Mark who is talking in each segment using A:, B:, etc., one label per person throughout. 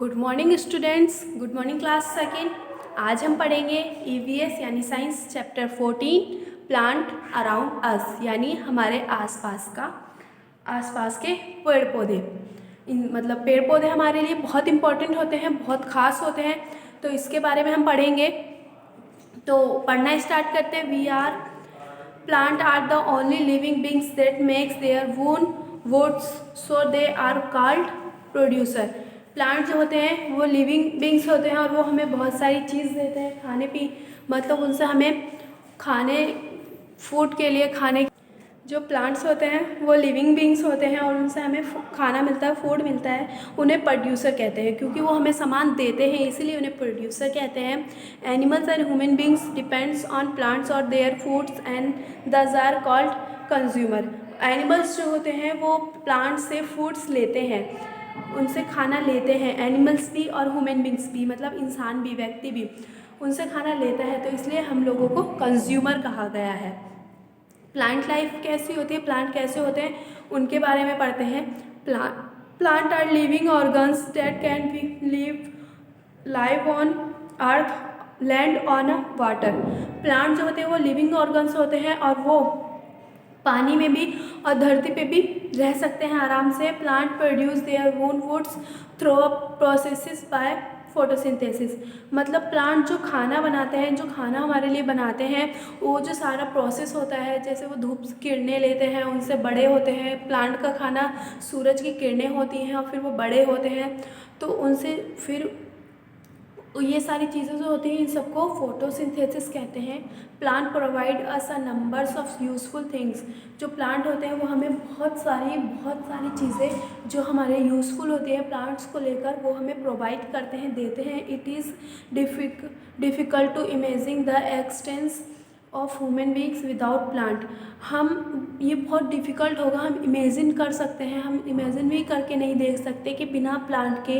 A: Good morning students, good morning class second. आज हम पढ़ेंगे ईवीएस यानी science chapter 14 plant around us यानी हमारे आसपास के पेड़ पौधे। मतलब पेड़ पौधे हमारे लिए बहुत इंपॉर्टेंट होते हैं, बहुत खास होते हैं, तो इसके बारे में हम पढ़ेंगे। तो पढ़ना स्टार्ट करते हैं। We are plant are the only living beings that makes their own foods, so they are called producer. Plant जो होते हैं वो लिविंग बींग्स होते हैं और वो हमें बहुत सारी चीज़ देते हैं खाने पी, मतलब उनसे हमें खाने फूड के लिए खाने, जो प्लांट्स होते हैं वो लिविंग बींग्स होते हैं और उनसे हमें खाना मिलता है, फूड मिलता है। उन्हें प्रोड्यूसर कहते हैं क्योंकि वो हमें सामान देते हैं, इसीलिए उन्हें प्रोड्यूसर कहते हैं। Animals and human beings depends on plants और देयर फूड्स एंड दस आर कॉल्ड कंज्यूमर। एनिमल्स जो होते हैं वो प्लांट से फूड्स लेते हैं, उनसे खाना लेते हैं। एनिमल्स भी और ह्यूमन बींग्स भी, मतलब इंसान भी, व्यक्ति भी उनसे खाना लेता है, तो इसलिए हम लोगों को कंज्यूमर कहा गया है। प्लांट लाइफ कैसी होती है, प्लांट कैसे होते हैं, उनके बारे में पढ़ते हैं। Plant are living organs that can be live on earth, land, on water. Plant जो होते हैं वो लिविंग ऑर्गन्स होते हैं और वो पानी में भी और धरती पे भी रह सकते हैं आराम से। Plant produce their own woods through processes by photosynthesis. मतलब प्लांट जो खाना बनाते हैं, जो खाना हमारे लिए बनाते हैं, वो जो सारा प्रोसेस होता है, जैसे वो धूप किरणें लेते हैं, उनसे बड़े होते हैं। प्लांट का खाना सूरज की किरणें होती हैं और फिर वो बड़े होते हैं, तो उनसे फिर ये सारी चीज़ें जो होती हैं इन सबको फोटोसिंथेसिस कहते हैं। Plant provide us a numbers of useful things. जो प्लांट होते हैं वो हमें बहुत सारी चीज़ें जो हमारे यूज़फुल होती है प्लांट्स को लेकर, वो हमें प्रोवाइड करते हैं, देते हैं। It is difficult to imagine the existence of human beings without plant. हम ये बहुत डिफ़िकल्ट होगा, हम इमेजिन कर सकते हैं, हम इमेजिन भी करके नहीं देख सकते कि बिना प्लांट के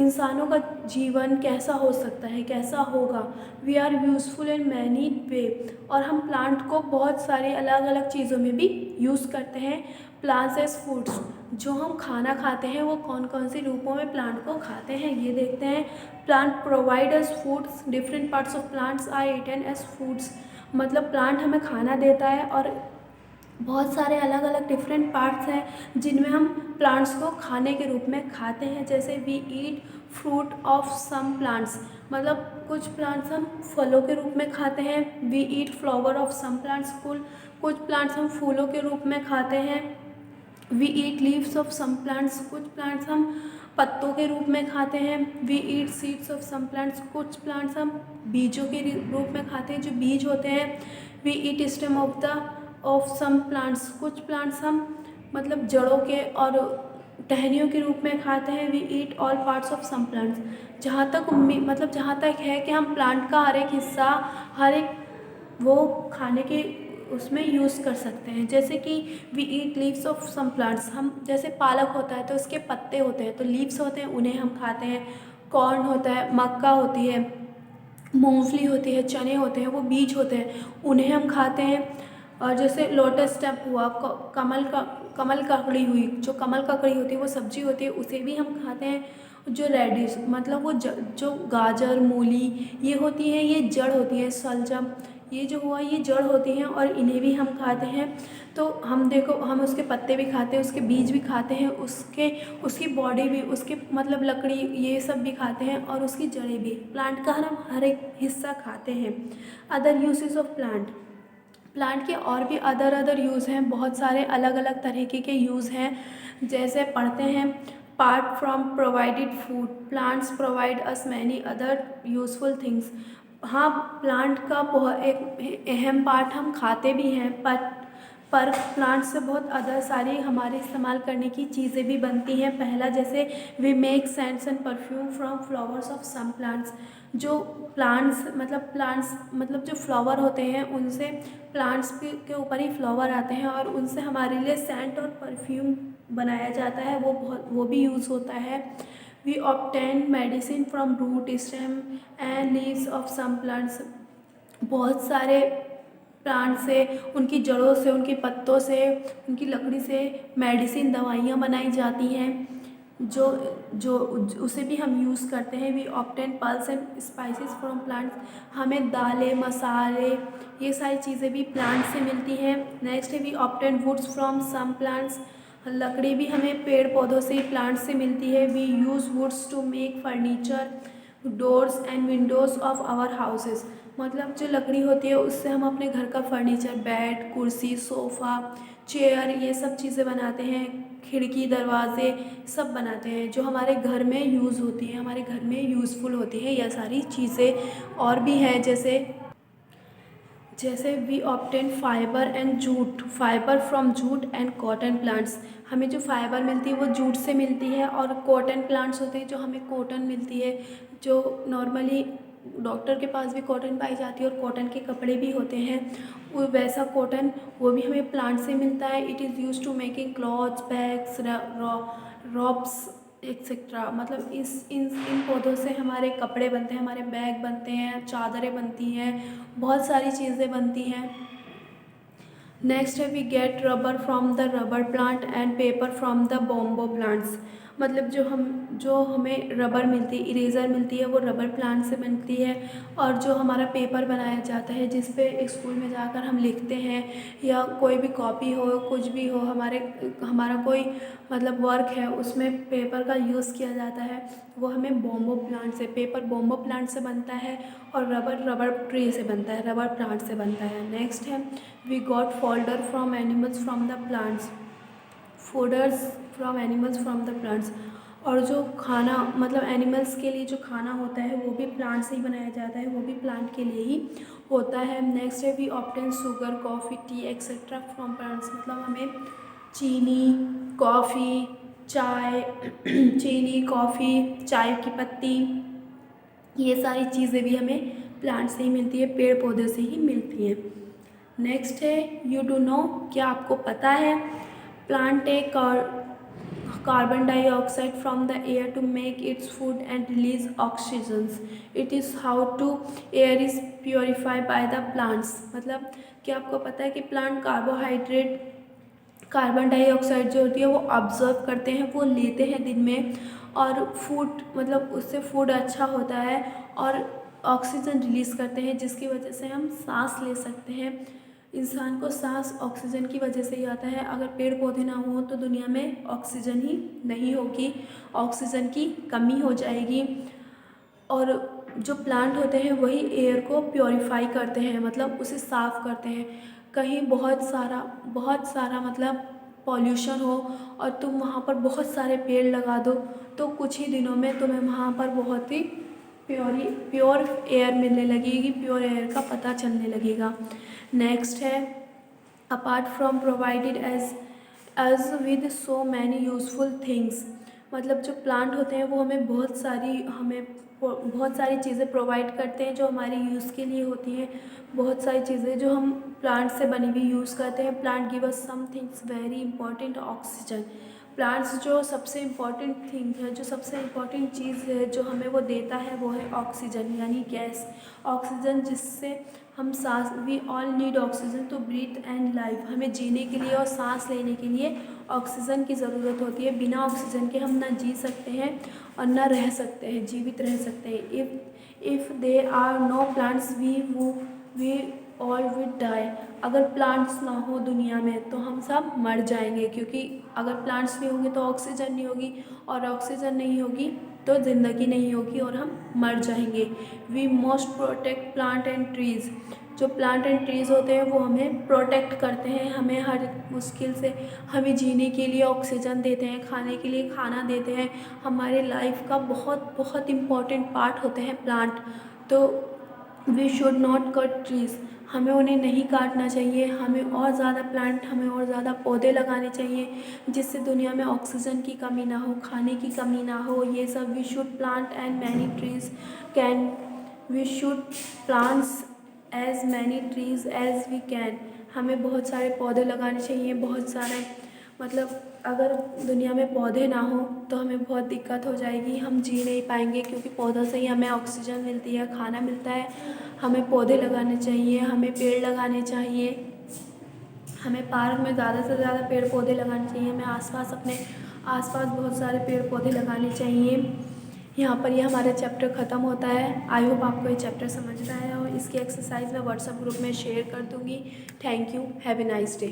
A: इंसानों का जीवन कैसा हो सकता है, कैसा होगा। We are useful in many way. और हम प्लांट को बहुत सारे अलग अलग चीज़ों में भी यूज़ करते हैं। प्लांट्स एज फूड्स, जो हम खाना खाते हैं वो कौन कौन से रूपों में प्लांट को खाते हैं ये देखते हैं। Plant provide as foods, different parts of plants are eaten as foods. मतलब प्लांट हमें खाना देता है और बहुत सारे अलग अलग डिफरेंट पार्ट्स हैं जिनमें हम प्लांट्स को खाने के रूप में खाते हैं। जैसे we eat fruit of some plants, मतलब कुछ प्लांट्स हम फलों के रूप में खाते हैं। We eat flower of some plants, कुछ प्लांट्स हम फूलों के रूप में खाते हैं। We eat leaves of some plants, कुछ प्लांट्स हम पत्तों के रूप में खाते हैं। We eat seeds of some plants, कुछ प्लांट्स हम बीजों के रूप में खाते हैं, जो बीज होते हैं। We eat stem of some plants, कुछ प्लांट्स हम मतलब जड़ों के और टहनियों के रूप में खाते हैं। We eat all parts of some plants. जहाँ तक है कि हम प्लांट का हर एक हिस्सा, हर एक वो खाने के उसमें यूज़ कर सकते हैं। जैसे कि we eat leaves of some plants, हम जैसे पालक होता है तो उसके पत्ते होते हैं, तो लीव्स होते हैं, उन्हें हम खाते हैं। कॉर्न होता है, मक्का होती है, मूंगफली होती है, चने होते हैं, वो बीज होते हैं, उन्हें हम खाते हैं। और जैसे लोटस स्टेप हुआ, कमल ककड़ी हुई, जो कमल ककड़ी होती है वो सब्जी होती है, उसे भी हम खाते हैं। जो रेडिश, मतलब वो जो गाजर, मूली ये होती है, ये जड़ होती है। सलजम, ये जो हुआ ये जड़ होती हैं और इन्हें भी हम खाते हैं। तो हम देखो, हम उसके पत्ते भी खाते हैं, उसके बीज भी खाते हैं, उसकी बॉडी भी, उसके मतलब लकड़ी, ये सब भी खाते हैं और उसकी जड़ें भी। प्लांट का हम हर एक हिस्सा खाते हैं। Other uses of plant, plant के और भी अदर यूज़ हैं, बहुत सारे अलग अलग तरीके के यूज़ हैं। जैसे पढ़ते हैं, part from provided food plants provide us many other useful things. हाँ, प्लांट का बहुत एक अहम पार्ट हम खाते भी हैं, पर प्लांट से बहुत अदर सारी हमारे इस्तेमाल करने की चीज़ें भी बनती हैं। पहला, जैसे we make scents and perfume from flowers of some plants. जो प्लांट्स मतलब जो फ्लावर होते हैं, उनसे प्लांट्स के ऊपर ही फ्लावर आते हैं और उनसे हमारे लिए सेंट और परफ्यूम बनाया जाता है, वो भी यूज़ होता है। We obtain medicine from root, stem and leaves of some plants. बहुत सारे प्लांट से, उनकी जड़ों से, उनके पत्तों से, उनकी लकड़ी से मेडिसिन, दवाइयाँ बनाई जाती हैं। जो जो उसे भी हम यूज़ करते हैं। We obtain pulse and spices from plants, हमें दालें मसाले ये सारी चीज़ें भी प्लांट से मिलती हैं। नेक्स्ट है we obtain woods from some plants, लकड़ी भी हमें पेड़ पौधों से प्लांट से मिलती है। We use woods to make furniture doors and windows of our houses, मतलब जो लकड़ी होती है उससे हम अपने घर का फर्नीचर बेड कुर्सी सोफ़ा चेयर ये सब चीज़ें बनाते हैं। खिड़की दरवाजे सब बनाते हैं जो हमारे घर में यूज़ होती हैं, हमारे घर में यूज़फुल होती है यह सारी चीज़ें। और भी हैं जैसे जैसे we obtain fibre and jute, fibre from jute and cotton plants, हमें जो फाइबर मिलती है वो जूट से मिलती है। और कॉटन प्लांट्स होते हैं जो हमें कॉटन मिलती है, जो नॉर्मली डॉक्टर के पास भी कॉटन पाई जाती है और कॉटन के कपड़े भी होते हैं। वो वैसा कॉटन वो भी हमें प्लांट से मिलता है। It is use to making clothes bags robes etcetera, मतलब इस इन पौधों से हमारे कपड़े बनते हैं, हमारे बैग बनते हैं, चादरें बनती हैं, बहुत सारी चीज़ें बनती हैं। नेक्स्ट है we get rubber from the rubber plant and paper from the bamboo plants, मतलब जो हमें रबर मिलती है इरेज़र मिलती है वो रबर प्लांट से बनती है। और जो हमारा पेपर बनाया जाता है जिस पे स्कूल में जाकर हम लिखते हैं या कोई भी कॉपी हो कुछ भी हो हमारा कोई मतलब वर्क है उसमें पेपर का यूज़ किया जाता है, वो हमें बॉम्बो प्लांट से पेपर बॉम्बो प्लांट से बनता है। और रबर ट्री से बनता है, रबर प्लांट से बनता है। नेक्स्ट है we got folder from animals from the plants, fodders from animals from the plants, और जो खाना मतलब एनिमल्स के लिए जो खाना होता है वो भी प्लांट से ही बनाया जाता है, वो भी प्लांट के लिए ही होता है। नेक्स्ट है we obtain sugar coffee tea etcetera from plants, मतलब हमें चीनी कॉफ़ी चाय चीनी कॉफ़ी चाय की पत्ती ये सारी चीज़ें भी हमें प्लांट से ही मिलती है, पेड़ पौधे से ही मिलती हैं। नेक्स्ट है यू डू नो, क्या आपको पता है plant take carbon dioxide from the air to make its food and release oxygens, it is how to air is purified by the plants, मतलब क्या आपको पता है कि प्लांट कार्बोहाइड्रेट कार्बन डाइऑक्साइड जो होती है वो ऑब्जर्व करते हैं, वो लेते हैं दिन में और फूड मतलब उससे फूड अच्छा होता है और ऑक्सीजन रिलीज़ करते हैं जिसकी वजह से हम सांस ले सकते हैं। इंसान को सांस ऑक्सीजन की वजह से ही आता है, अगर पेड़ पौधे ना हो तो दुनिया में ऑक्सीजन ही नहीं होगी, ऑक्सीजन की कमी हो जाएगी। और जो प्लांट होते हैं वही एयर को प्योरीफाई करते हैं, मतलब उसे साफ़ करते हैं। कहीं बहुत सारा मतलब पॉल्यूशन हो और तुम वहाँ पर बहुत सारे पेड़ लगा दो तो कुछ ही दिनों में तुम्हें वहाँ पर बहुत ही प्योर एयर मिलने लगेगी, प्योर एयर का पता चलने लगेगा। नेक्स्ट है apart from provided as with so many useful things, मतलब जो प्लांट होते हैं वो हमें बहुत सारी चीज़ें प्रोवाइड करते हैं जो हमारी यूज़ के लिए होती हैं। बहुत सारी चीज़ें जो हम प्लांट से बनी हुई यूज़ करते हैं। Plant give us some things very important oxygen, plants जो सबसे इम्पॉर्टेंट थिंग है जो सबसे इम्पॉर्टेंट चीज़ है जो हमें वो देता है वो है ऑक्सीजन यानी गैस, ऑक्सीजन जिससे हम सांस we all need oxygen to breathe and life, हमें जीने के लिए और सांस लेने के लिए ऑक्सीजन की ज़रूरत होती है। बिना ऑक्सीजन के हम ना जी सकते हैं और ना रह सकते हैं, जीवित रह सकते हैं। If there are no plants we all will die, अगर प्लांट्स ना हो दुनिया में तो हम सब मर जाएंगे, क्योंकि अगर प्लांट्स नहीं होंगे तो ऑक्सीजन नहीं होगी और ऑक्सीजन नहीं होगी तो ज़िंदगी नहीं होगी और हम मर जाएंगे। We must protect plant and trees, जो प्लांट एंड ट्रीज़ होते हैं वो हमें प्रोटेक्ट करते हैं, हमें हर मुश्किल से हमें जीने के लिए ऑक्सीजन देते हैं, खाने के लिए खाना देते हैं, हमारे लाइफ का बहुत बहुत इम्पॉर्टेंट पार्ट होते हैं प्लांट। तो we should not cut trees, हमें उन्हें नहीं काटना चाहिए, हमें और ज़्यादा प्लांट हमें और ज़्यादा पौधे लगाने चाहिए जिससे दुनिया में ऑक्सीजन की कमी ना हो, खाने की कमी ना हो। ये सब we should plant and many trees can we should plants as many trees as we can, हमें बहुत सारे पौधे लगाने चाहिए, बहुत सारे मतलब अगर दुनिया में पौधे ना हो तो हमें बहुत दिक्कत हो जाएगी, हम जी नहीं पाएंगे, क्योंकि पौधों से ही हमें ऑक्सीजन मिलती है, खाना मिलता है। हमें पौधे लगाने चाहिए, हमें पेड़ लगाने चाहिए, हमें पार्क में ज़्यादा से ज़्यादा पेड़ पौधे लगाने चाहिए, हमें आसपास अपने आसपास बहुत सारे पेड़ पौधे लगाने चाहिए। यहाँ पर ये हमारा चैप्टर ख़त्म होता है। आई होप आपको ये चैप्टर समझ में आया हो। इसकी एक्सरसाइज मैं व्हाट्सएप ग्रुप में शेयर कर दूँगी। Thank you, have a nice day.